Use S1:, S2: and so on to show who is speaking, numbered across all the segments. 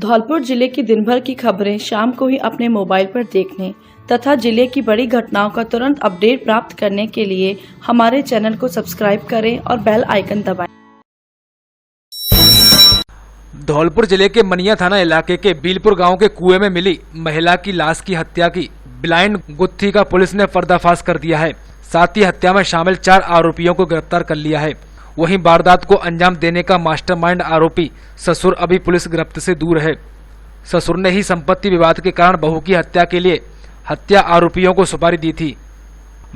S1: धौलपुर जिले की दिन भर की खबरें शाम को ही अपने मोबाइल पर देखने तथा जिले की बड़ी घटनाओं का तुरंत अपडेट प्राप्त करने के लिए हमारे चैनल को सब्सक्राइब करें और बेल आइकन दबाएं।
S2: धौलपुर जिले के मनिया थाना इलाके के बीलपुर गांव के कुएं में मिली महिला की लाश की हत्या की ब्लाइंड गुत्थी का पुलिस ने पर्दाफाश कर दिया है। साथ ही हत्या में शामिल 4 आरोपियों को गिरफ्तार कर लिया है। वहीं वारदात को अंजाम देने का मास्टरमाइंड आरोपी ससुर अभी पुलिस गिरफ्त से दूर है। ससुर ने ही संपत्ति विवाद के कारण बहू की हत्या के लिए हत्या आरोपियों को सुपारी दी थी।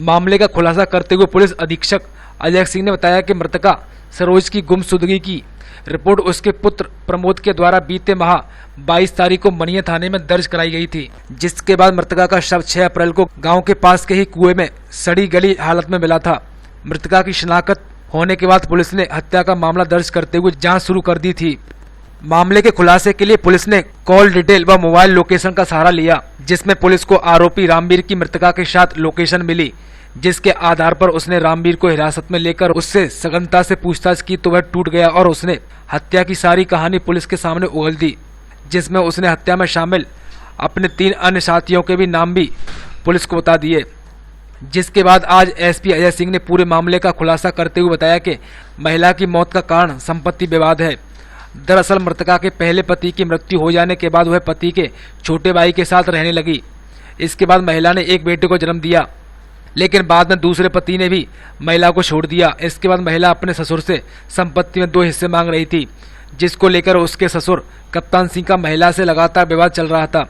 S2: मामले का खुलासा करते हुए पुलिस अधीक्षक अजय सिंह ने बताया कि मृतका सरोज की गुमशुदगी की रिपोर्ट उसके पुत्र प्रमोद के द्वारा बीते माह 22 तारीख को मनिया थाने में दर्ज कराई गई थी, जिसके बाद मृतका का शव 6 अप्रैल को गांव के पास के ही कुएं में सड़ी गली हालत में मिला था। मृतका की शिनाख्त होने के बाद पुलिस ने हत्या का मामला दर्ज करते हुए जांच शुरू कर दी थी। मामले के खुलासे के लिए पुलिस ने कॉल डिटेल व मोबाइल लोकेशन का सहारा लिया, जिसमें पुलिस को आरोपी रामवीर की मृतका के साथ लोकेशन मिली, जिसके आधार पर उसने रामवीर को हिरासत में लेकर उससे सघनता से पूछताछ की तो वह टूट गया और उसने हत्या की सारी कहानी पुलिस के सामने उगल दी, जिसमें उसने हत्या में शामिल अपने 3 अन्य साथियों के भी नाम भी पुलिस को बता दिए। जिसके बाद आज एसपी अजय सिंह ने पूरे मामले का खुलासा करते हुए बताया कि महिला की मौत का कारण संपत्ति विवाद है। दरअसल मृतका के पहले पति की मृत्यु हो जाने के बाद वह पति के छोटे भाई के साथ रहने लगी। इसके बाद महिला ने एक बेटे को जन्म दिया, लेकिन बाद में दूसरे पति ने भी महिला को छोड़ दिया। इसके बाद महिला अपने ससुर से संपत्ति में 2 हिस्से मांग रही थी, जिसको लेकर उसके ससुर कप्तान सिंह का महिला से लगातार विवाद चल रहा था।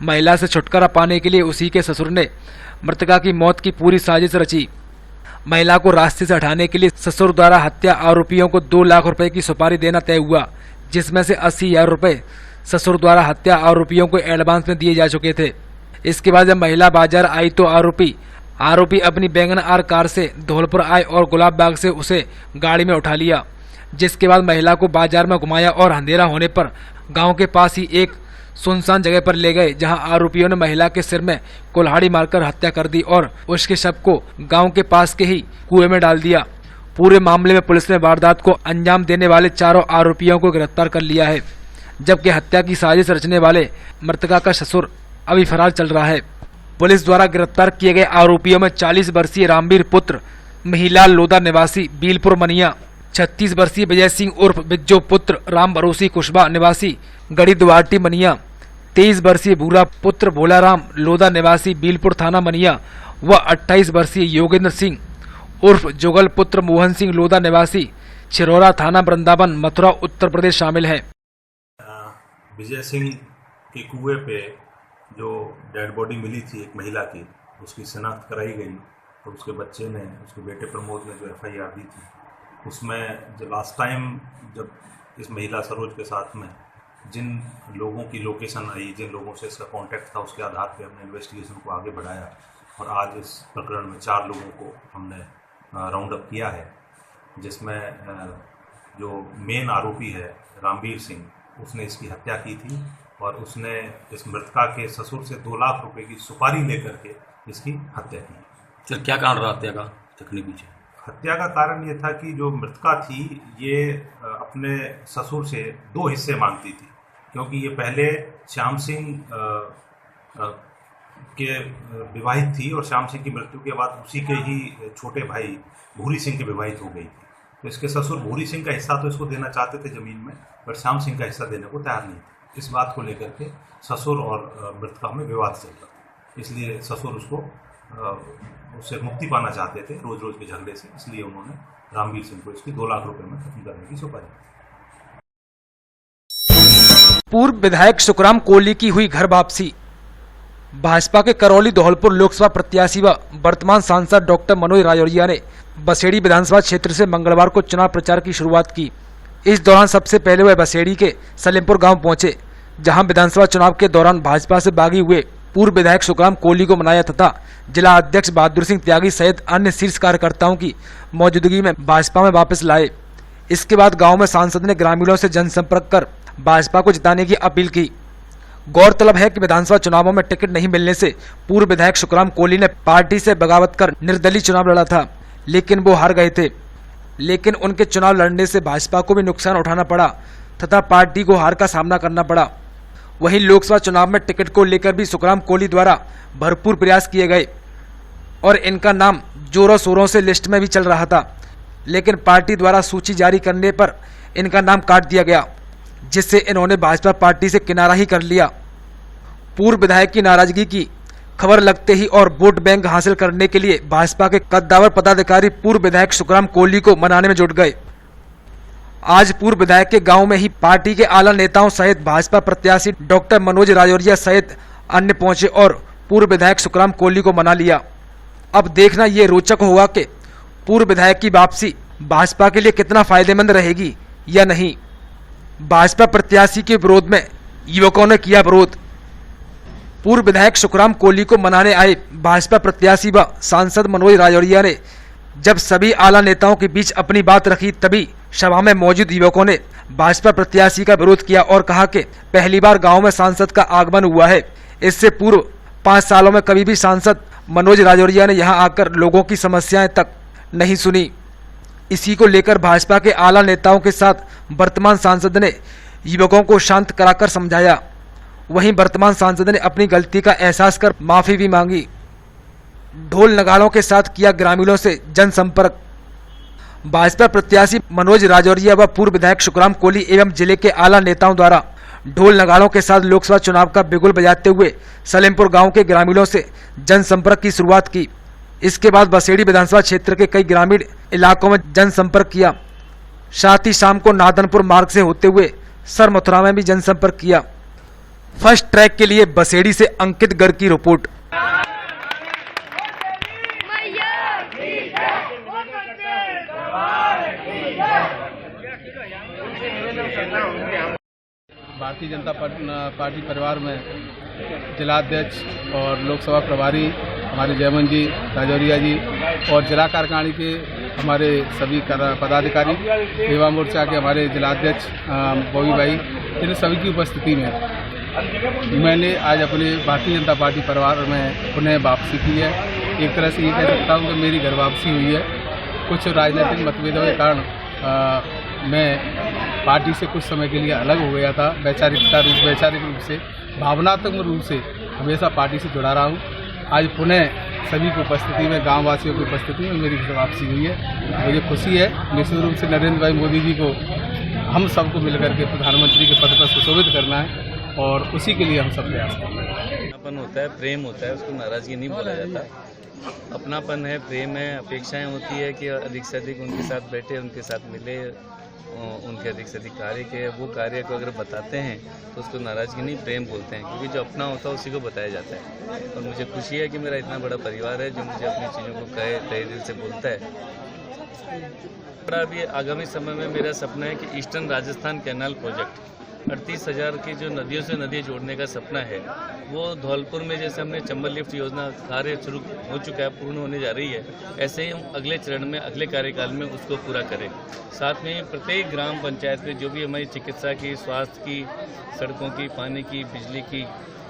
S2: महिला से छुटकारा पाने के लिए उसी के ससुर ने मृतका की मौत की पूरी साजिश रची। महिला को रास्ते से हटाने के लिए ससुर द्वारा हत्या आरोपियों को 2 लाख रुपए की सुपारी देना तय हुआ, जिसमें से 80,000 रुपए ससुर द्वारा हत्या आरोपियों को एडवांस में दिए जा चुके थे। इसके बाद जब महिला बाजार आई तो आरोपी अपनी बैंगन आर कार से धौलपुर आए और गुलाब बाग से उसे गाड़ी में उठा लिया। जिसके बाद महिला को बाजार में घुमाया और अंधेरा होने पर गांव के पास ही एक सुनसान जगह पर ले गए, जहां आरोपियों ने महिला के सिर में कुल्हाड़ी मारकर हत्या कर दी और उसके शव को गांव के पास के ही कुएं में डाल दिया। पूरे मामले में पुलिस ने वारदात को अंजाम देने वाले 4 आरोपियों को गिरफ्तार कर लिया है, जबकि हत्या की साजिश रचने वाले मृतका का ससुर अभी फरार चल रहा है। पुलिस द्वारा गिरफ्तार किए गए आरोपियों में 40 वर्षीय रामवीर पुत्र महिलाल लोदा निवासी बीलपुर मनिया, 36 वर्षीय विजय सिंह उर्फ बिज्जो पुत्र राम भरोसी कुशबा निवासी गड़ी दुआरटी मनिया, 23 वर्षीय भूरा पुत्र भोलाराम लोदा निवासी बीलपुर थाना मनिया व 28 वर्षीय योगेंद्र सिंह उर्फ जुगल पुत्र मोहन सिंह लोदा निवासी छिरौरा थाना वृंदावन मथुरा उत्तर प्रदेश शामिल है।
S3: विजय सिंह के कुएं पे जो डेड बॉडी मिली थी एक महिला की, उसकी शिनाख्त कराई गई और उसके बच्चे ने, उसके बेटे प्रमोद ने जो FIR दी थी, उसमें जो लास्ट टाइम जब इस महिला सरोज के साथ में जिन लोगों की लोकेशन आई, जिन लोगों से इसका कांटेक्ट था, उसके आधार पे हमने इन्वेस्टिगेशन को आगे बढ़ाया और आज इस प्रकरण में 4 लोगों को हमने राउंड अप किया है, जिसमें जो मेन आरोपी है रामवीर सिंह, उसने इसकी हत्या की थी और उसने इस मृतका के ससुर से 2 लाख रुपए की सुपारी लेकर के इसकी हत्या की।
S4: सर क्या कारण रहा हत्या का तकनीक पीछे?
S3: हत्या का कारण ये था कि जो मृतका थी ये अपने ससुर से 2 हिस्से मांगती थी, क्योंकि ये पहले श्याम सिंह के विवाहित थी और श्याम सिंह की मृत्यु के बाद उसी के ही छोटे भाई भूरी सिंह के विवाहित हो गई थी। तो इसके ससुर भूरी सिंह का हिस्सा तो इसको देना चाहते थे ज़मीन में, पर श्याम सिंह का हिस्सा देने को तैयार नहीं थे। इस बात को लेकर के ससुर और मृतका में विवाद चल रहा था, इसलिए ससुर उससे मुक्ति पाना चाहते थे रोज रोज के झगड़े से, इसलिए उन्होंने रामवीर सिंह को इसकी 2 लाख रुपए में खत्म करने की सुपारी दी।
S2: पूर्व विधायक सुखराम कोहली की हुई घर वापसी। भाजपा के करौली धौलपुर लोकसभा प्रत्याशी व वर्तमान सांसद डॉक्टर मनोज राजौरिया ने बसेड़ी विधानसभा क्षेत्र से मंगलवार को चुनाव प्रचार की शुरुआत की। इस दौरान सबसे पहले वह बसेड़ी के सलेमपुर गांव पहुंचे, जहां विधानसभा चुनाव के दौरान भाजपा से बागी हुए पूर्व विधायक सुखराम कोहली को मनाया तथा जिला अध्यक्ष बहादुर सिंह त्यागी सहित अन्य शीर्ष कार्यकर्ताओं की मौजूदगी में भाजपा में वापस लाए। इसके बाद गांव में सांसद ने ग्रामीणों से जनसंपर्क कर भाजपा को जिताने की अपील की। गौरतलब है कि विधानसभा चुनावों में टिकट नहीं मिलने से पूर्व विधायक सुखराम कोहली ने पार्टी से बगावत कर निर्दलीय चुनाव लड़ा था, लेकिन वो हार गए थे। लेकिन उनके चुनाव लड़ने से भाजपा को भी नुकसान उठाना पड़ा तथा पार्टी को हार का सामना करना पड़ा। वहीं लोकसभा चुनाव में टिकट को लेकर भी सुखराम कोहली द्वारा भरपूर प्रयास किए गए और इनका नाम जोरों शोरों से लिस्ट में भी चल रहा था, लेकिन पार्टी द्वारा सूची जारी करने पर इनका नाम काट दिया गया, जिससे इन्होंने भाजपा पार्टी से किनारा ही कर लिया। पूर्व विधायक की नाराजगी की खबर लगते ही और वोट बैंक हासिल करने के लिए भाजपा के कद्दावर पदाधिकारी पूर्व विधायक सुखराम कोहली को मनाने में जुट गए। आज पूर्व विधायक के गांव में ही पार्टी के आला नेताओं सहित भाजपा प्रत्याशी डॉक्टर मनोज राजौरिया सहित अन्य पहुंचे और पूर्व विधायक सुखराम कोहली को मना लिया। अब देखना ये रोचक होगा कि पूर्व विधायक की वापसी भाजपा के लिए कितना फायदेमंद रहेगी या नहीं। भाजपा प्रत्याशी के विरोध में युवकों ने किया विरोध। पूर्व विधायक सुखराम कोहली को मनाने आए भाजपा प्रत्याशी व सांसद मनोज राजौरिया ने जब सभी आला नेताओं के बीच अपनी बात रखी, तभी सभा में मौजूद युवकों ने भाजपा प्रत्याशी का विरोध किया और कहा कि पहली बार गांव में सांसद का आगमन हुआ है। इससे पूर्व 5 सालों में कभी भी सांसद मनोज राजौरिया ने यहां आकर लोगों की समस्याएं तक नहीं सुनी। इसी को लेकर भाजपा के आला नेताओं के साथ वर्तमान सांसद ने युवकों को शांत कराकर समझाया। वहीं वर्तमान सांसद ने अपनी गलती का एहसास कर माफी भी मांगी। ढोल नगाड़ों के साथ किया ग्रामीणों से जनसंपर्क। भाजपा प्रत्याशी मनोज राजौरिया व पूर्व विधायक सुखराम कोहली एवं जिले के आला नेताओं द्वारा ढोल नगाड़ों के साथ लोकसभा चुनाव का बिगुल बजाते हुए सलेमपुर गांव के ग्रामीणों से जनसंपर्क की शुरुआत की। इसके बाद बसेड़ी विधानसभा क्षेत्र के कई ग्रामीण इलाकों में जनसंपर्क किया। साथ ही शाम को नादनपुर मार्ग से होते हुए सर मथुरा में भी जनसंपर्क किया। फर्स्ट ट्रैक के लिए बसेड़ी से अंकित गर्ग की रिपोर्ट।
S5: भारतीय जनता पार्टी परिवार में जिलाध्यक्ष और लोकसभा प्रभारी हमारे जयमन जी राजौरिया जी और जिला कार्यकारिणी के हमारे सभी पदाधिकारी, युवा मोर्चा के हमारे जिलाध्यक्ष बॉबी भाई, इन सभी की उपस्थिति में मैंने आज अपने भारतीय जनता पार्टी परिवार में पुनः वापसी की है। एक तरह से ये कह सकता हूँ कि मेरी घर वापसी हुई है। कुछ राजनीतिक मतभेदों के कारण मैं पार्टी से कुछ समय के लिए अलग हो गया था। वैचारिक रूप से, भावनात्मक रूप से हमेशा पार्टी से जुड़ा रहा हूँ। आज पुनः सभी की उपस्थिति में, गाँव वासियों की उपस्थिति में मेरी घर वापसी हुई है। मुझे खुशी है। निश्चित रूप से नरेंद्र भाई मोदी जी को हम सबको मिलकर के प्रधानमंत्री के पद पर सुशोभित करना है और उसी के लिए हम सब प्रयास करते हैं।
S6: अपनापन होता है, प्रेम होता है, उसको नाराजगी नहीं बोला जाता। अपनापन है, प्रेम है, अपेक्षाएं होती है कि अधिक से अधिक उनके साथ बैठे, उनके साथ मिले, उनके अधिक से अधिक कार्य के वो कार्य को अगर बताते हैं तो उसको नाराजगी नहीं, प्रेम बोलते हैं, क्योंकि जो अपना होता है उसी को बताया जाता है। और मुझे खुशी है कि मेरा इतना बड़ा परिवार है जो मुझे अपनी चीज़ों को कहे, तहे दिल से बोलता है। बड़ा अभी आगामी समय में मेरा सपना है कि ईस्टर्न राजस्थान कैनाल प्रोजेक्ट 38,000 की जो नदियों से नदियाँ जोड़ने का सपना है, वो धौलपुर में जैसे हमने चंबल लिफ्ट योजना कार्य शुरू हो चुका है, पूर्ण होने जा रही है, ऐसे ही हम अगले चरण में, अगले कार्यकाल में उसको पूरा करें। साथ में प्रत्येक ग्राम पंचायत में जो भी हमारी चिकित्सा की, स्वास्थ्य की, सड़कों की, पानी की, बिजली की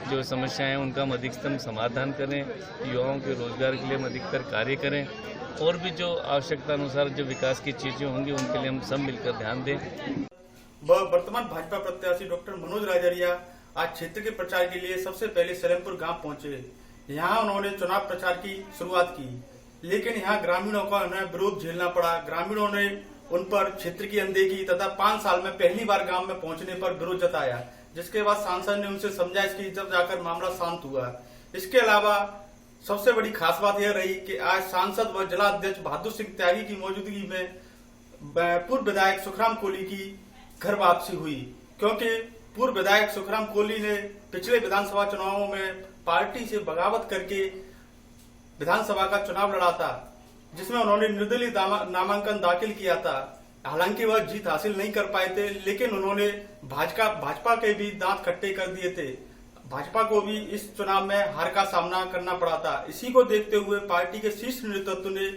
S6: जो समस्याएं हैं उनका हम अधिकतम समाधान करें। युवाओं के रोजगार के लिए हम अधिकतर कार्य करें और भी जो आवश्यकता अनुसार जो विकास की चीज़ें होंगी उनके लिए हम सब मिलकर ध्यान दें।
S7: वर्तमान भाजपा प्रत्याशी डॉक्टर मनोज राजौरिया आज क्षेत्र के प्रचार के लिए सबसे पहले सलेमपुर गांव पहुंचे। यहां उन्होंने चुनाव प्रचार की शुरुआत की, लेकिन यहां ग्रामीणों का उन्हें विरोध झेलना पड़ा। ग्रामीणों ने उन पर क्षेत्र की अनदेखी तथा 5 साल में पहली बार गांव में पहुंचने पर विरोध जताया, जिसके बाद सांसद ने उनसे समझाइश की, जब जाकर मामला शांत हुआ। इसके अलावा सबसे बड़ी खास बात यह रही कि आज सांसद व जिला अध्यक्ष बहादुर सिंह त्यागी की मौजूदगी में पूर्व विधायक सुखराम कोहली की घर वापसी हुई, क्योंकि पूर्व विधायक सुखराम कोहली ने पिछले विधानसभा चुनावों में पार्टी से बगावत करके विधानसभा का चुनाव लड़ा था, जिसमें उन्होंने निर्दलीय नामांकन दाखिल किया था। हालांकि वह जीत हासिल नहीं कर पाए थे, लेकिन उन्होंने भाजपा के भी दांत खट्टे कर दिए थे। भाजपा को भी इस चुनाव में हार का सामना करना पड़ा था। इसी को देखते हुए पार्टी के शीर्ष नेतृत्व ने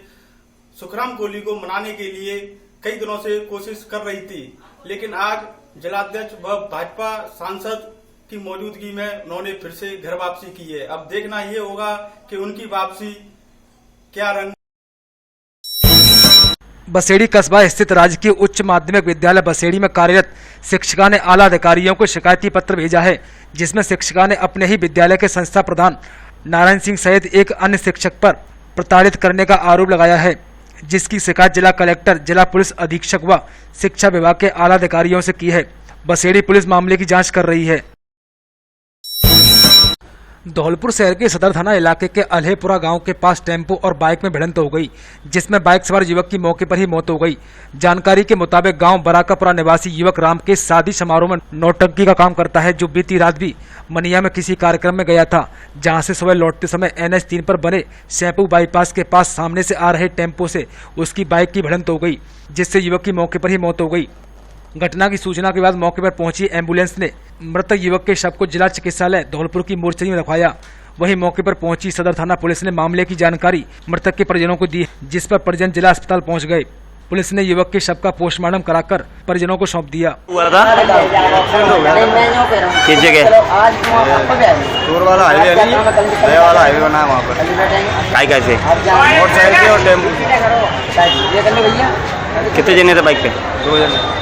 S7: सुखराम कोहली को मनाने के लिए कई दिनों से कोशिश कर रही थी, लेकिन आज जिलाध्यक्ष व भाजपा सांसद की मौजूदगी में उन्होंने फिर से घर वापसी की है। अब देखना ये होगा कि उनकी वापसी क्या रंग।
S2: बसेड़ी कस्बा स्थित राजकीय उच्च माध्यमिक विद्यालय बसेड़ी में कार्यरत शिक्षिका ने आला अधिकारियों को शिकायती पत्र भेजा है, जिसमें शिक्षिका ने अपने ही विद्यालय के संस्था प्रधान नारायण सिंह सहित एक अन्य शिक्षक पर प्रताड़ित करने का आरोप लगाया है, जिसकी शिकायत जिला कलेक्टर, जिला पुलिस अधीक्षक व शिक्षा विभाग के आला अधिकारियों से की है। बसेड़ी पुलिस मामले की जांच कर रही है। धौलपुर शहर के सदर थाना इलाके के अल्हेपुरा गांव के पास टेम्पो और बाइक में भिड़ंत हो गई, जिसमें बाइक सवार युवक की मौके पर ही मौत हो गई। जानकारी के मुताबिक गांव बराकापुरा निवासी युवक राम के शादी समारोह में नौटंकी का काम करता है, जो बीती रात भी मनिया में किसी कार्यक्रम में गया था, जहां से सुबह लौटते समय NH 3 पर बने सैंपू बाईपास के पास सामने से आ रहे टेम्पो से उसकी बाइक की भिड़ंत हो गई, जिससे युवक की मौके पर ही मौत हो गई। घटना की सूचना के बाद मौके पर पहुंची एम्बुलेंस ने मृतक युवक के शव को जिला चिकित्सालय धौलपुर की मोर्चरी में रखवाया। वहीं मौके पर पहुंची सदर थाना पुलिस ने मामले की जानकारी मृतक के परिजनों को दी, जिस पर परिजन जिला अस्पताल पहुंच गए। पुलिस ने युवक के शव का पोस्टमार्टम कराकर परिजनों को सौंप दिया।
S8: किस जगह? टूर वाला हाईवे नया वाला हाईवे बना है वहाँ पर। काय कैसे? मोटरसाइकिल और टेम्पो। कितने जने थे बाइक पे? 2 जने।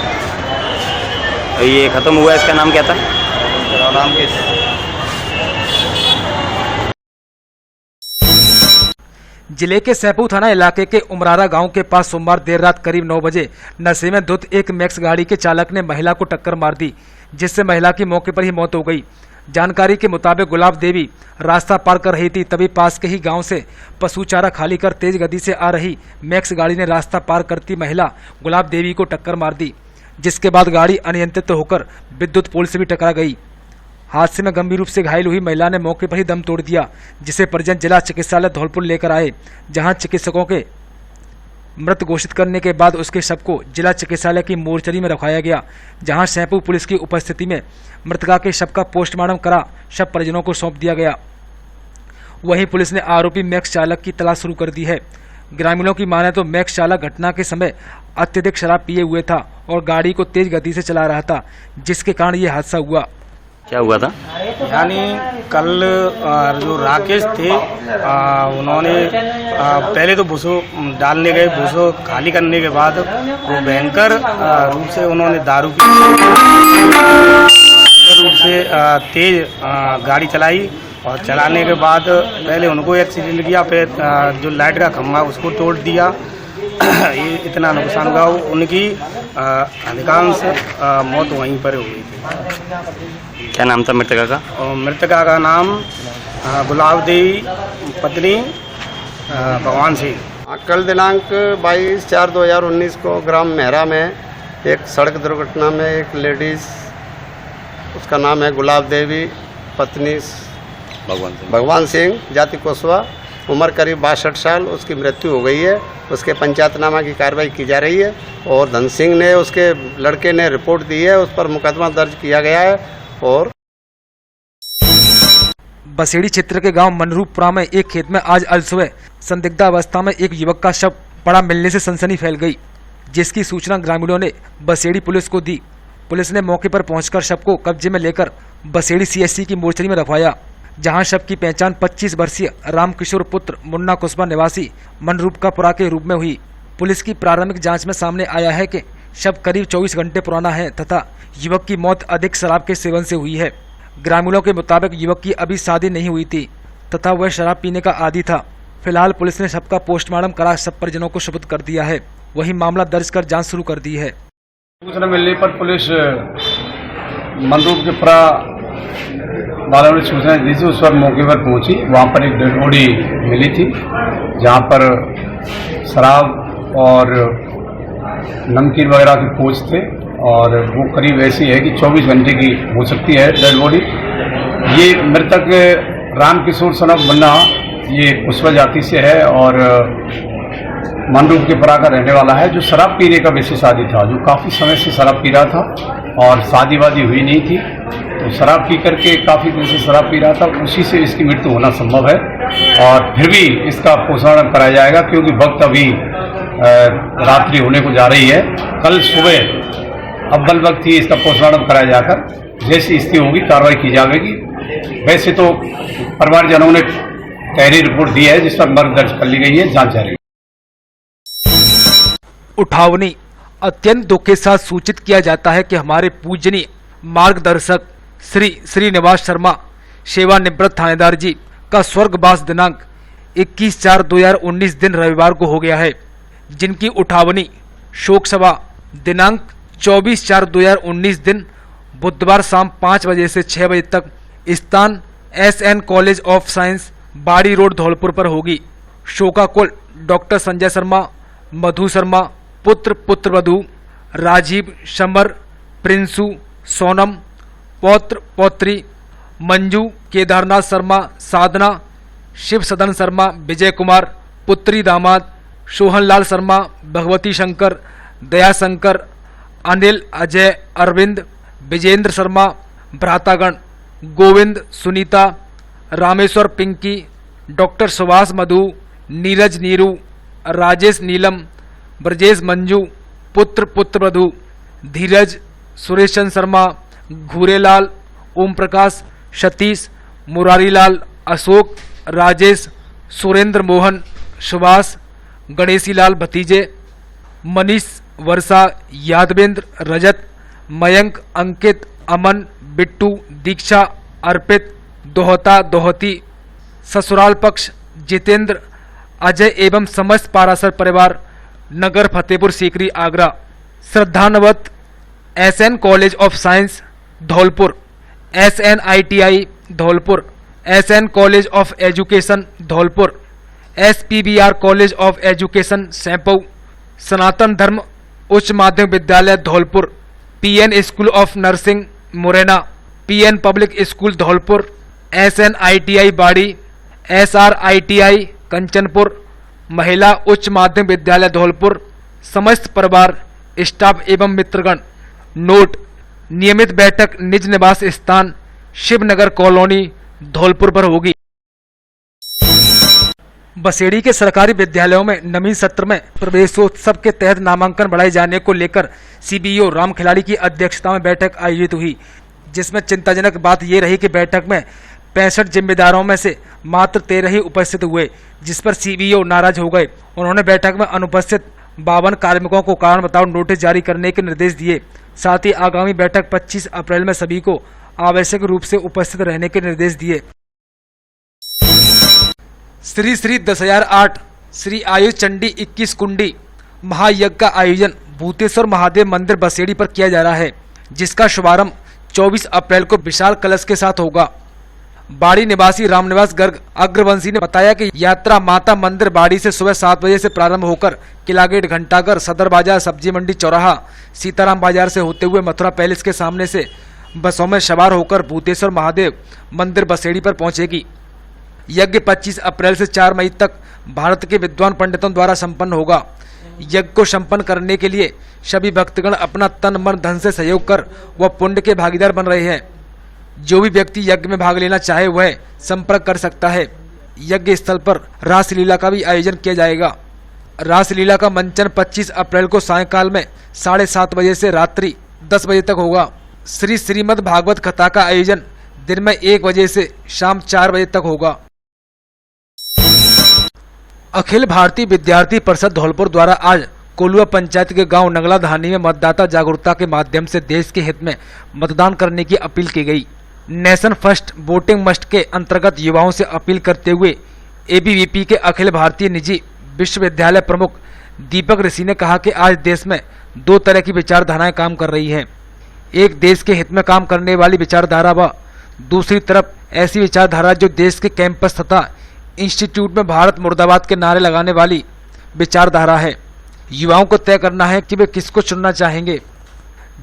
S8: ये खत्म हुआ, इसका नाम क्या था? नाम क्या?
S2: जिले के सैंपू थाना इलाके के उमरारा गांव के पास सोमवार देर रात करीब 9 बजे नशे में धुत एक मैक्स गाड़ी के चालक ने महिला को टक्कर मार दी, जिससे महिला की मौके पर ही मौत हो गई। जानकारी के मुताबिक गुलाब देवी रास्ता पार कर रही थी, तभी पास के ही गांव से पशु चारा खाली कर तेज गति से आ रही मैक्स गाड़ी ने रास्ता पार करती महिला गुलाब देवी को टक्कर मार दी, जिसके बाद गाड़ी अनियंत्रित होकर विद्युत पोल से भी टकरा गई। हादसे में गंभीर रूप से घायल हुई महिला ने मौके पर ही दम तोड़ दिया, जिसे परिजन जिला चिकित्सालय धौलपुर लेकर आए, जहां चिकित्सकों के मृत घोषित करने के बाद उसके शव को जिला चिकित्सालय की मोर्चरी में रखाया गया, जहां सैंपू पुलिस की उपस्थिति में मृतका के शव का पोस्टमार्टम करा शव परिजनों को सौंप दिया गया। वहीं पुलिस ने आरोपी मैक्स चालक की तलाश शुरू कर दी है। ग्रामीणों की माने तो मैक्स चालक घटना के समय अत्यधिक शराब पिए हुए था और गाड़ी को तेज गति से चला रहा था, जिसके कारण ये हादसा हुआ।
S8: क्या हुआ था?
S9: यानी कल जो राकेश थे उन्होंने पहले तो भूसो डालने गए, भूसो खाली करने के बाद वो भयंकर रूप से उन्होंने दारू की रूप से तेज गाड़ी चलाई और चलाने के बाद पहले उनको एक्सीडेंट किया, फिर जो लाइट का खंभा उसको तोड़ दिया। ये इतना नुकसान हुआ, उनकी अधिकांश मौत वहीं पर हो गई थी।
S8: क्या नाम था मृतका का?
S9: और मृतका का नाम गुलाब देवी पत्नी भगवान सिंह।
S10: कल दिनांक 22/4/2019 को ग्राम मेहरा में एक सड़क दुर्घटना में एक लेडीज, उसका नाम है गुलाब देवी पत्नी भगवान सिंह, जाति कोसवा, उम्र करीब 62 साल, उसकी मृत्यु हो गई है। उसके पंचायतनामा की कार्रवाई की जा रही है और धन सिंह ने, उसके लड़के ने रिपोर्ट दी है, उस पर मुकदमा दर्ज किया गया है। और
S2: बसेड़ी क्षेत्र के गांव मनरूपपुरा में एक खेत में आज अलसुबह संदिग्ध अवस्था में एक युवक का शव पड़ा मिलने से सनसनी फैल गई, जिसकी सूचना ग्रामीणों ने बसेड़ी पुलिस को दी। पुलिस ने मौके पर पहुंचकर शव को कब्जे में लेकर बसेड़ी CSC की मोर्चरी में रखवाया, जहां शव की पहचान 25 वर्षीय रामकिशोर पुत्र मुन्ना कुस्बा निवासी मनरूपपुरा के रूप में हुई। पुलिस की प्रारंभिक जांच में सामने आया है कि शव करीब 24 घंटे पुराना है तथा युवक की मौत अधिक शराब के सेवन से हुई है। ग्रामीणों के मुताबिक युवक की अभी शादी नहीं हुई थी तथा वह शराब पीने का आदी था। फिलहाल पुलिस ने शव का पोस्टमार्टम करा शव परिजनों को सुपुर्द कर दिया है। वहीं मामला दर्ज कर जांच शुरू कर दी है।
S5: सूचना मिलने पर पुलिस मनरूपपुरा वालों ने सूचना दी थी, उस पर मौके पर पहुंची। वहां पर एक डेड बॉडी मिली थी, जहां पर शराब और नमकीन वगैरह के पोंछ थे और वो करीब ऐसी है कि 24 घंटे की हो सकती है डेड बॉडी। ये मृतक रामकिशोर सन ऑफ मुन्ना, ये कुस्बा जाति से है और मनरूपपुरा का रहने वाला है, जो शराब पीने का विशेष आदी था, जो काफ़ी समय से शराब पी रहा था और शादी वादी हुई नहीं थी, तो शराब पी करके काफ़ी दिन से शराब पी रहा था, उसी से इसकी मृत्यु होना संभव है। और फिर भी इसका पोस्टमार्टम कराया जाएगा, क्योंकि वक्त अभी रात्रि होने को जा रही है। कल सुबह अव्वल वक्त ही इसका पोस्टमार्टम कराया जाकर जैसी स्थिति होगी कार्रवाई की जाएगी। वैसे तो परिवारजनों ने तहरीर रिपोर्ट दी है, जिस पर मर्ग दर्ज कर ली गई है, जांच जारी है।
S2: उठावनी अत्यंत दुख के साथ सूचित किया जाता है कि हमारे पूजनीय मार्गदर्शक श्री श्रीनिवास शर्मा सेवानिवृत्त थानेदार जी का स्वर्गवास दिनांक 21/4/2019 दिन रविवार को हो गया है, जिनकी उठावनी शोक सभा दिनांक 24/4/2019 दिन बुधवार शाम 5 बजे से 6 बजे तक स्थान SN कॉलेज ऑफ साइंस बाड़ी रोड धौलपुर पर होगी। शोकाकुल डॉक्टर संजय शर्मा, मधु शर्मा, पुत्र पुत्रवधू राजीव, समर, प्रिंसु, सोनम, पौत्र पौत्री मंजू, केदारनाथ शर्मा, साधना, शिव सदन शर्मा, विजय कुमार, पुत्री दामाद सोहनलाल शर्मा, भगवती शंकर, दया शंकर, अनिल, अजय, अरविंद, विजेंद्र शर्मा, भ्रातागण गोविंद, सुनीता, रामेश्वर, पिंकी, डॉक्टर सुभाष, मधु, नीरज, नीरू, राजेश, नीलम, ब्रजेश, मंजू, पुत्र पुत्रवधू धीरज, सुरेश चंद्र शर्मा, घूरेलाल, ओम प्रकाश, सतीश, मुरारीलाल, अशोक, राजेश, सुरेंद्र, मोहन, सुभाष, गणेशीलाल, भतीजे मनीष, वर्षा, यादवेंद्र, रजत, मयंक, अंकित, अमन, बिट्टू, दीक्षा, अर्पित, दोहता, दोहती, ससुराल पक्ष जितेंद्र, अजय एवं समस्त पारासर परिवार, नगर फतेहपुर सीकरी, आगरा। श्रद्धानवत SN college of science Dholpur, SN ITI Dholpur, SN college of education Dholpur, SPBR college of education Sainpau, Sanatan Dharma उच्च माध्यमिक विद्यालय Dholpur, PN school of nursing Morena, PN public school Dholpur, SN ITI Bari, SR ITI Kanchanpur, महिला उच्च माध्यमिक विद्यालय धौलपुर। समस्त परिवार, स्टाफ एवं मित्रगण। नोट: नियमित बैठक निज निवास स्थान शिवनगर कॉलोनी धौलपुर पर होगी। बसेड़ी के सरकारी विद्यालयों में नवीन सत्र में प्रवेशोत्सव के तहत नामांकन बढ़ाए जाने को लेकर CBO राम खिलाड़ी की अध्यक्षता में बैठक आयोजित हुई, जिसमें चिंताजनक बात यह रही कि बैठक में 65 जिम्मेदारों में से मात्र 13 ही उपस्थित हुए, जिस पर CBO नाराज हो गए। उन्होंने बैठक में अनुपस्थित 52 कार्मिकों को कारण बताओ नोटिस जारी करने के निर्देश दिए। साथ ही आगामी बैठक 25 अप्रैल में सभी को आवश्यक रूप से उपस्थित रहने के निर्देश दिए। श्री श्री 10,008 श्री आयुष चंडी 21 कुंडी महायज्ञ का आयोजन भूतेश्वर महादेव मंदिर बसेड़ी पर किया जा रहा है, जिसका शुभारंभ 24 अप्रैल को विशाल कलश के साथ होगा। बाड़ी निवासी रामनिवास गर्ग अग्रवंशी ने बताया कि यात्रा माता मंदिर बाड़ी से सुबह 7 बजे से प्रारंभ होकर किला गेट, घंटाघर, सदर बाजार, सब्जी मंडी, चौराहा, सीताराम बाजार से होते हुए मथुरा पैलेस के सामने से बसों में सवार होकर भूतेश्वर महादेव मंदिर बसेड़ी पर पहुंचेगी। यज्ञ 25 अप्रैल से 4 मई तक भारत के विद्वान पंडितों द्वारा संपन्न होगा। यज्ञ को संपन्न करने के लिए सभी भक्तगण अपना तन मन धन से सहयोग कर वह पुण्य के भागीदार बन रहे हैं। जो भी व्यक्ति यज्ञ में भाग लेना चाहे वह संपर्क कर सकता है। यज्ञ स्थल पर रासलीला का भी आयोजन किया जाएगा। रासलीला का मंचन 25 अप्रैल को सायंकाल में 7:30 बजे से रात्रि 10 बजे तक होगा। श्री श्रीमद् भागवत कथा का आयोजन दिन में 1 बजे से शाम 4 बजे तक होगा। अखिल भारतीय विद्यार्थी परिषद धौलपुर द्वारा आज कोलुआ पंचायत के गांव नगला धानी में मतदाता जागरूकता के माध्यम से देश के हित में मतदान करने की अपील की गई। नेशन फर्स्ट वोटिंग मस्ट के अंतर्गत युवाओं से अपील करते हुए ABVP के अखिल भारतीय निजी विश्वविद्यालय प्रमुख दीपक ऋषि ने कहा कि आज देश में 2 तरह की विचारधाराएं काम कर रही हैं। एक देश के हित में काम करने वाली विचारधारा व दूसरी तरफ ऐसी विचारधारा जो देश के कैंपस तथा इंस्टीट्यूट में भारत मुर्दाबाद के नारे लगाने वाली विचारधारा है। युवाओं को तय करना है कि वे किसको चुनना चाहेंगे।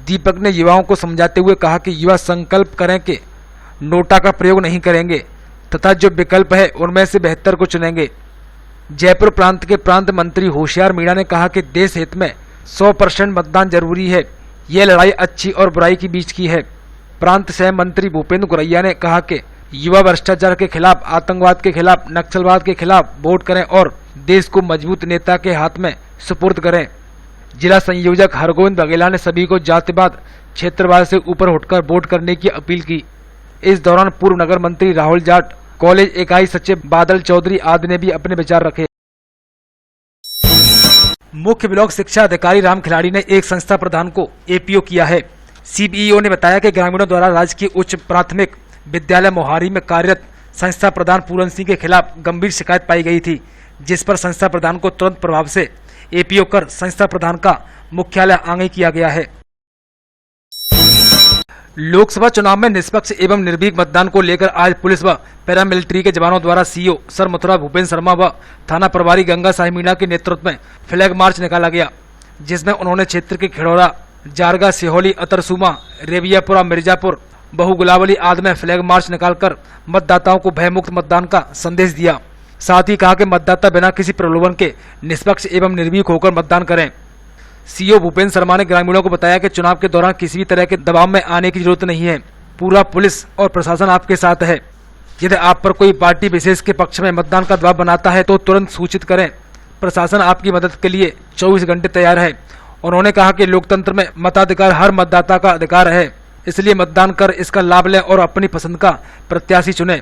S2: दीपक ने युवाओं को समझाते हुए कहा कि युवा संकल्प करें कि नोटा का प्रयोग नहीं करेंगे तथा जो विकल्प है उनमें से बेहतर को चुनेंगे। जयपुर प्रांत के प्रांत मंत्री होशियार मीणा ने कहा कि देश हित में 100% मतदान जरूरी है। यह लड़ाई अच्छी और बुराई के बीच की है। प्रांत सह मंत्री भूपेंद्र गुरैया ने कहा कि युवा भ्रष्टाचार के खिलाफ, आतंकवाद के खिलाफ, नक्सलवाद के खिलाफ वोट करें और देश को मजबूत नेता के हाथ में सुपुर्द करें। जिला संयोजक हरगोविंद बघेला ने सभी को जातिवाद, क्षेत्रवाद से ऊपर उठकर वोट करने की अपील की। इस दौरान पूर्व नगर मंत्री राहुल जाट, कॉलेज इकाई सचिव बादल चौधरी आदि ने भी अपने विचार रखे। मुख्य ब्लॉक शिक्षा अधिकारी राम खिलाड़ी ने एक संस्था प्रधान को एपीओ किया है। सीबीईओ ने बताया कि ग्रामीणों द्वारा राजकीय उच्च प्राथमिक विद्यालय मोहारी में कार्यरत संस्था प्रधान पूरन सिंह के खिलाफ गंभीर शिकायत पाई गई थी, जिस पर संस्था प्रधान को तुरंत प्रभाव से एपीओ कर संस्था प्रधान का मुख्यालय आगे किया गया है। लोकसभा चुनाव में निष्पक्ष एवं निर्भीक मतदान को लेकर आज पुलिस व पैरामिलिट्री के जवानों द्वारा सीओ सर मथुरा भूपेन्द्र शर्मा व थाना प्रभारी गंगा साई मीणा के नेतृत्व में फ्लैग मार्च निकाला गया, जिसमें उन्होंने क्षेत्र के खिड़ौरा, जारगा, सिहोली, अतरसुमा, रेवियापुरा, मिर्जापुर, बहुगुलावली आदि में फ्लैग मार्च निकालकर मतदाताओं को भयमुक्त मतदान का संदेश दिया। साथ ही कहा कि मतदाता बिना किसी प्रलोभन के निष्पक्ष एवं निर्भीक होकर मतदान करें। सीओ भूपेन्द्र शर्मा ने ग्रामीणों को बताया कि चुनाव के दौरान किसी भी तरह के दबाव में आने की जरूरत नहीं है। पूरा पुलिस और प्रशासन आपके साथ है। यदि आप पर कोई पार्टी विशेष के पक्ष में मतदान का दबाव बनाता है तो तुरंत सूचित करें। प्रशासन आपकी मदद के लिए 24 घंटे तैयार है। उन्होंने कहा कि लोकतंत्र में मताधिकार हर मतदाता का अधिकार है, इसलिए मतदान कर इसका लाभ लें और अपनी पसंद का प्रत्याशी चुनें।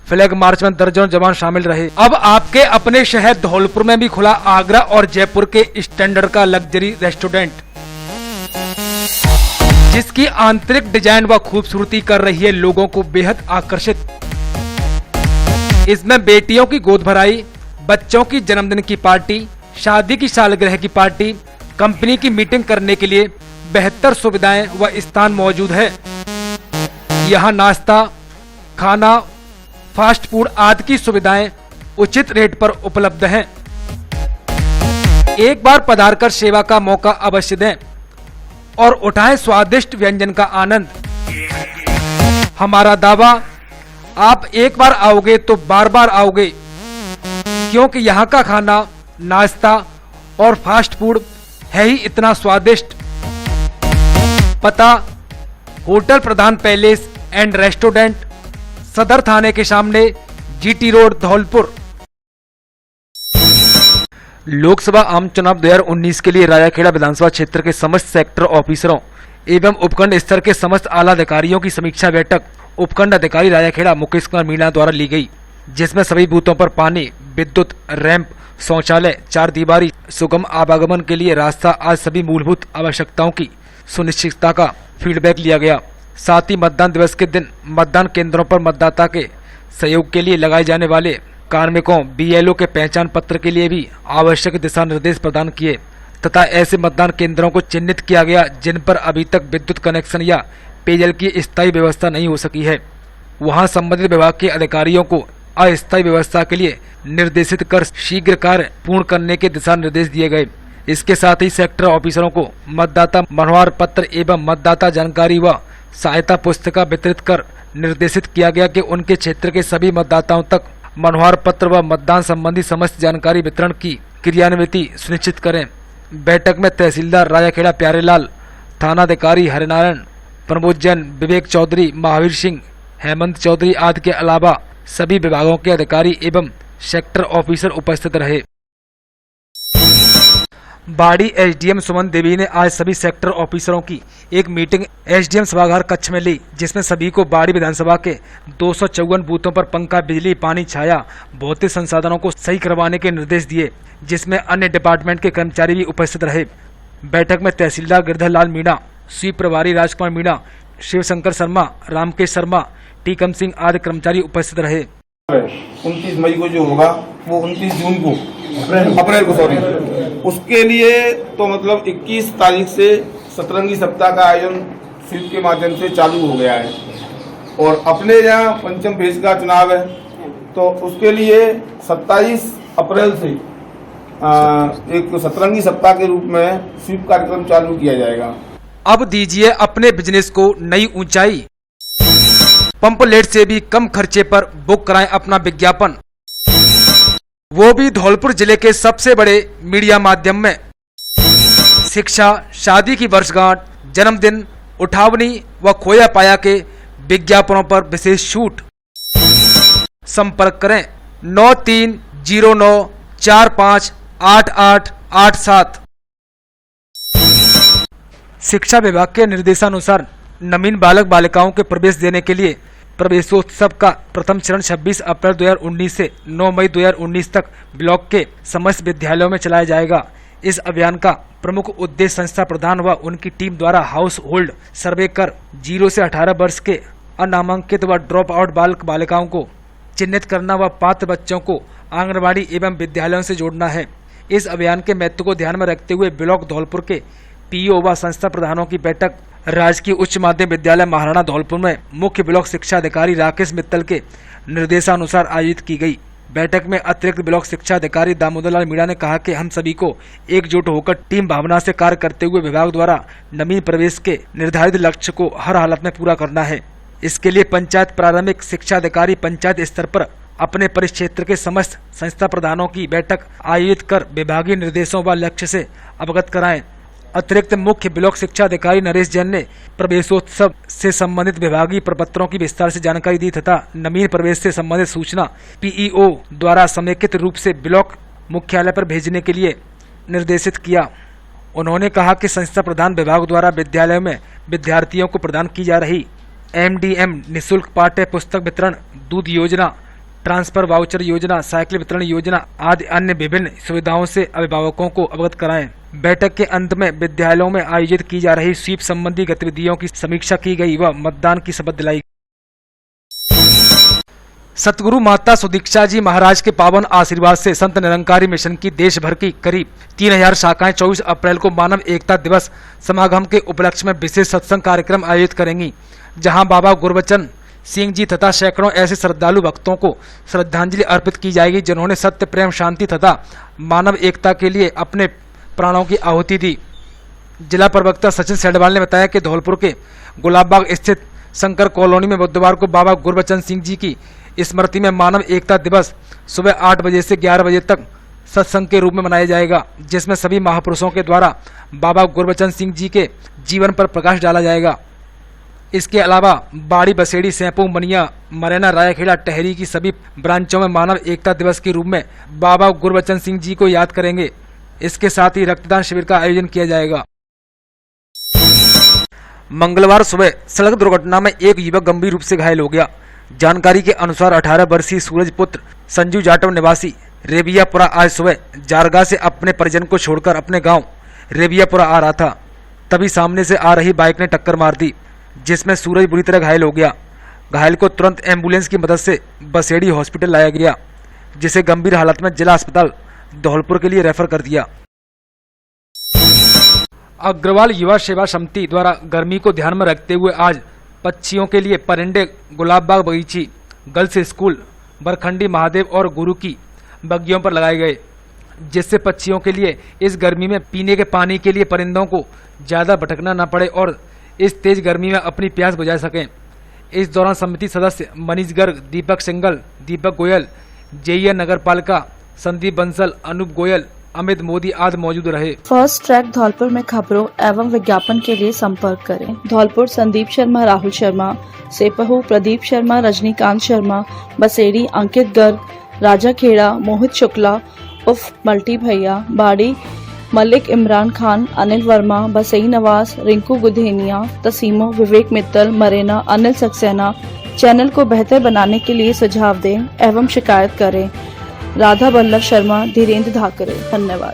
S2: फ्लैग मार्च में दर्जनों जवान शामिल रहे। अब आपके अपने शहर धौलपुर में भी खुला आगरा और जयपुर के स्टैंडर्ड का लग्जरी रेस्टोरेंट, जिसकी आंतरिक डिजाइन व खूबसूरती कर रही है लोगों को बेहद आकर्षित। इसमें बेटियों की गोद भराई, बच्चों की जन्मदिन की पार्टी, शादी की सालगिरह की पार्टी, कंपनी की मीटिंग करने के लिए बेहतर सुविधाएं व स्थान मौजूद है। यहाँ नाश्ता, खाना, फास्ट फूड आदि की सुविधाएं उचित रेट पर उपलब्ध हैं। एक बार पधारकर सेवा का मौका अवश्य दें और उठाएं स्वादिष्ट व्यंजन का आनंद। हमारा दावा, आप एक बार आओगे तो बार बार आओगे, क्योंकि यहाँ का खाना, नाश्ता और फास्ट फूड है ही इतना स्वादिष्ट। पता: hotel Pradhan palace and restaurant, सदर थाने के सामने, जीटी रोड, धौलपुर। लोकसभा आम चुनाव 2019 के लिए राजाखेड़ा विधानसभा क्षेत्र के समस्त सेक्टर ऑफिसरों एवं उपखंड स्तर के समस्त आला अधिकारियों की समीक्षा बैठक उपखंड अधिकारी राजाखेड़ा मुकेश कुमार मीणा द्वारा ली गई, जिसमें सभी बूथों पर पानी, विद्युत, रैंप, शौचालय, चार दीवारी, सुगम आवागमन के लिए रास्ता आज सभी मूलभूत आवश्यकताओं की सुनिश्चितता का फीडबैक लिया गया। साथ ही मतदान दिवस के दिन मतदान केंद्रों पर मतदाता के सहयोग के लिए लगाए जाने वाले कार्मिकों, बीएलओ के पहचान पत्र के लिए भी आवश्यक दिशा निर्देश प्रदान किए तथा ऐसे मतदान केंद्रों को चिन्हित किया गया जिन पर अभी तक विद्युत कनेक्शन या पेयजल की स्थायी व्यवस्था नहीं हो सकी है। वहां संबंधित विभाग के अधिकारियों को अस्थायी व्यवस्था के लिए निर्देशित कर शीघ्र कार्य पूर्ण करने के दिशा निर्देश दिए गए। इसके साथ ही सेक्टर ऑफिसरों को मतदाता मनोहार पत्र एवं मतदाता जानकारी व सहायता पुस्तिका वितरित कर निर्देशित किया गया कि उनके क्षेत्र के सभी मतदाताओं तक मनोहार पत्र व मतदान संबंधी समस्त जानकारी वितरण की क्रियान्विति सुनिश्चित करें। बैठक में तहसीलदार राजाखेड़ा प्यारेलाल, थानाधिकारी हरिनारायण, प्रमोद जैन, विवेक चौधरी, महावीर सिंह, हेमंत चौधरी आदि के अलावा सभी विभागों के अधिकारी एवं सेक्टर ऑफिसर उपस्थित रहे। बाड़ी एसडीएम सुमन देवी ने आज सभी सेक्टर ऑफिसरों की एक मीटिंग एसडीएम सभागार कक्ष में ली, जिसमें सभी को बाड़ी विधानसभा के 254 बूथों पर पंखा, बिजली, पानी, छाया, भौतिक संसाधनों को सही करवाने के निर्देश दिए, जिसमें अन्य डिपार्टमेंट के कर्मचारी भी उपस्थित रहे। बैठक में तहसीलदार गिरधर लाल मीणा, स्वीप प्रभारी राजकुमार मीणा, शिवशंकर शर्मा, रामकेश शर्मा, टीकम सिंह आदि कर्मचारी उपस्थित रहे।
S11: 29 मई को जो होगा वो 29 जून को अप्रैल को उसके लिए तो मतलब 21 तारीख से सतरंगी सप्ताह का आयोजन स्वीप के माध्यम से चालू हो गया है और अपने यहाँ पंचम फेज का चुनाव है तो उसके लिए 27 अप्रैल से एक सतरंगी सप्ताह के रूप में स्वीप कार्यक्रम चालू किया जाएगा।
S2: अब दीजिए अपने बिजनेस को नई ऊंचाई। पंपलेट से भी कम खर्चे पर बुक कराएं अपना विज्ञापन, वो भी धौलपुर जिले के सबसे बड़े मीडिया माध्यम में। शिक्षा, शादी की वर्षगांठ, जन्मदिन, उठावनी व खोया पाया के विज्ञापनों पर विशेष छूट। संपर्क करें 9309458887। शिक्षा विभाग के निर्देशानुसार नवीन बालक बालिकाओं के प्रवेश देने के लिए प्रवेशोत्सव का प्रथम चरण 26 अप्रैल 2019 से 9 मई 2019 तक ब्लॉक के समस्त विद्यालयों में चलाया जाएगा। इस अभियान का प्रमुख उद्देश्य संस्था प्रधान व उनकी टीम द्वारा हाउस होल्ड सर्वे कर 0 से 18 वर्ष के अनामांकित व ड्रॉप आउट बालक बालिकाओं को चिन्हित करना व पात्र बच्चों को आंगनबाड़ी एवं विद्यालयों से जोड़ना है। इस अभियान के महत्व को ध्यान में रखते हुए ब्लॉक धौलपुर के पीओ व संस्था प्रधानों की बैठक राजकीय उच्च माध्यमिक विद्यालय महाराणा धौलपुर में मुख्य ब्लॉक शिक्षा अधिकारी राकेश मित्तल के निर्देशानुसार आयोजित की गई। बैठक में अतिरिक्त ब्लॉक शिक्षा अधिकारी दामोदर लाल मीणा ने कहा कि हम सभी को एकजुट होकर टीम भावना से कार्य करते हुए विभाग द्वारा नवीन प्रवेश के निर्धारित लक्ष्य को हर हालत में पूरा करना है। इसके लिए पंचायत प्रारंभिक शिक्षा अधिकारी पंचायत स्तर पर अपने परिक्षेत्र के समस्त संस्था प्रधानों की बैठक आयोजित कर विभागीय निर्देशों व लक्ष्य से अवगत कराएं। अतिरिक्त मुख्य ब्लॉक शिक्षा अधिकारी नरेश जैन ने प्रवेशोत्सव से संबंधित विभागीय प्रपत्रों की विस्तार से जानकारी दी तथा नवीन प्रवेश से संबंधित सूचना पीईओ द्वारा समेकित रूप से ब्लॉक मुख्यालय पर भेजने के लिए निर्देशित किया। उन्होंने कहा कि संस्था प्रधान विभाग द्वारा विद्यालयों में विद्यार्थियों को प्रदान की जा रही MDM निःशुल्क पाठ्य पुस्तक वितरण, दूध योजना, ट्रांसफर वाउचर योजना, साइकिल वितरण योजना आदि अन्य विभिन्न सुविधाओं से अभिभावकों को अवगत कराएं। बैठक के अंत में विद्यालयों में आयोजित की जा रही स्वीप संबंधी गतिविधियों की समीक्षा की गई व मतदान की शपथ दिलाई। सतगुरु माता सुदीक्षा जी महाराज के पावन आशीर्वाद से संत निरंकारी मिशन की देश भर की करीब 3000 शाखाएं 24 अप्रैल को मानव एकता दिवस समागम के उपलक्ष्य में विशेष सत्संग कार्यक्रम आयोजित करेंगी, जहां बाबा गुरबचन सिंह जी तथा सैकड़ों ऐसे श्रद्धालु भक्तों को श्रद्धांजलि अर्पित की जाएगी जिन्होंने सत्य, प्रेम, शांति तथा मानव एकता के लिए अपने प्राणों की आहुति दी। जिला प्रवक्ता सचिन सेडवाल ने बताया कि धौलपुर के गुलाबबाग स्थित शंकर कॉलोनी में बुधवार को बाबा गुरबचन सिंह जी की स्मृति में मानव एकता दिवस सुबह 8 बजे से 11 बजे तक सत्संग के रूप में मनाया जाएगा, जिसमें सभी महापुरुषों के द्वारा बाबा गुरबचन सिंह जी के जीवन पर प्रकाश डाला जाएगा। इसके अलावा बाड़ी, बसेड़ी, सैंपू, मनिया, मरैना, रायखेड़ा, टहरी की सभी ब्रांचों में मानव एकता दिवस के रूप में बाबा गुरबचन सिंह जी को याद करेंगे। इसके साथ ही रक्तदान शिविर का आयोजन किया जाएगा। मंगलवार सुबह सड़क दुर्घटना में एक युवक गंभीर रूप से घायल हो गया। जानकारी के अनुसार 18 वर्षीय सूरज पुत्र संजू जाटव निवासी रेबियापुरा आज सुबह जारगा से अपने परिजन को छोड़कर अपने गांव रेबियापुरा आ रहा था। तभी सामने से आ रही बाइक ने टक्कर मार दी, जिसमें सूरज बुरी तरह घायल हो गया। घायल को तुरंत एम्बुलेंस की मदद से बसेड़ी हॉस्पिटल लाया गया, जिसे गंभीर हालत में जिला अस्पताल धौलपुर के लिए रेफर कर दिया। अग्रवाल युवा सेवा समिति द्वारा गर्मी को ध्यान में रखते हुए आज पक्षियों के लिए परिंडे, गुलाबबाग बगीची, गर्ल्स स्कूल, बरखंडी महादेव और गुरु की बगियों पर लगाए गए, जिससे पक्षियों के लिए इस गर्मी में पीने के पानी के लिए परिंदों को ज्यादा भटकना न पड़े और इस तेज गर्मी में अपनी प्यास बुझा सकें। इस दौरान समिति सदस्य मनीष गर्ग, दीपक सिंगल, दीपक गोयल, जेईए नगर पालिका, संदीप बंसल, अनूप गोयल, अमित मोदी आदि मौजूद रहे।
S1: फर्स्ट ट्रैक धौलपुर में खबरों एवं विज्ञापन के लिए संपर्क करें। धौलपुर संदीप शर्मा, राहुल शर्मा, सेपहू प्रदीप शर्मा, रजनीकांत शर्मा, बसेड़ी अंकित गर्ग, राजा खेड़ा, मोहित शुक्ला उर्फ मल्टी भैया, बाड़ी मलिक इमरान खान, अनिल वर्मा, बसई नवाज, रिंकू गुधेनिया, तसीमो, विवेक मित्तल, मरेना, अनिल सक्सेना। चैनल को बेहतर बनाने के लिए सुझाव दें एवं शिकायत करें। राधा बल्लभ शर्मा, धीरेन्द्र धाकरे। धन्यवाद।